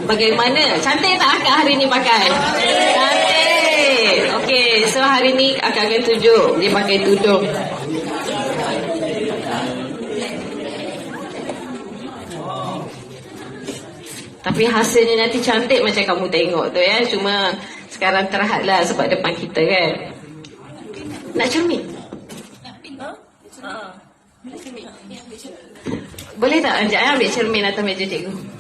Bagaimana? Cantik tak akak hari ni pakai? Cantik. Okey, so hari ni akak akan tunjuk dia pakai tudung. Tapi hasilnya nanti cantik macam kamu tengok tu ya. Cuma sekarang terhadlah sebab depan kita kan. Nak cermin? Boleh tak Anjak ambil cermin atas meja cikgu?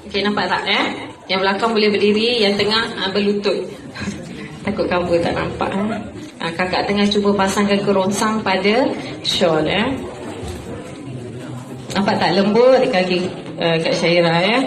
Okey, nampak tak ya? Yang belakang boleh berdiri, yang tengah berlutut. Takut kabur tak nampak. Kakak tengah cuba pasangkan kerongsang pada shawl ya. Nampak tak lembut kaki Kak Syairah ya?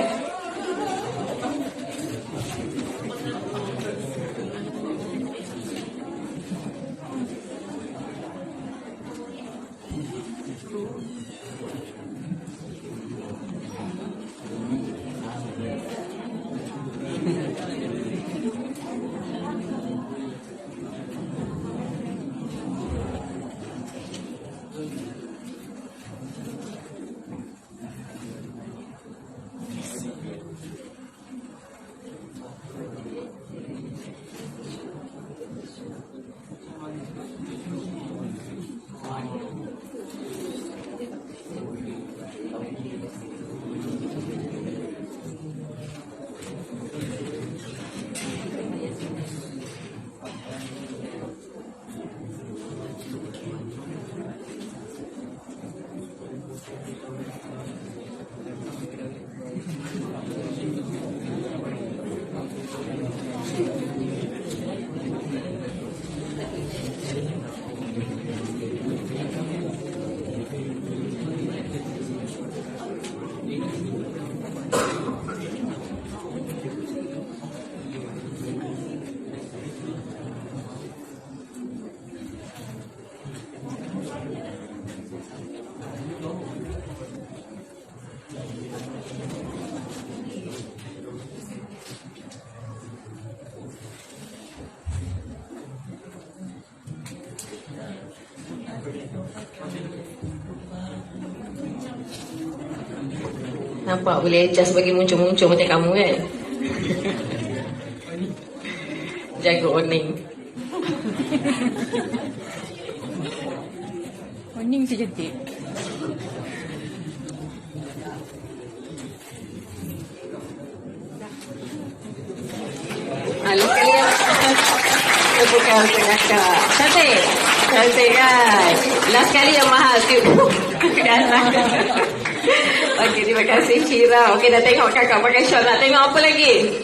Nampak boleh adjust bagi muncul-muncul macam kamu kan? Jaga warning. Warning mesti cantik. Last kali yang bukan kakak. Cantik. Cantik kan? Last kali yang mahal tu. Okey, terima kasih Syira. Okey, dah tengok kakak pakai shawl. Nak tengok apa lagi?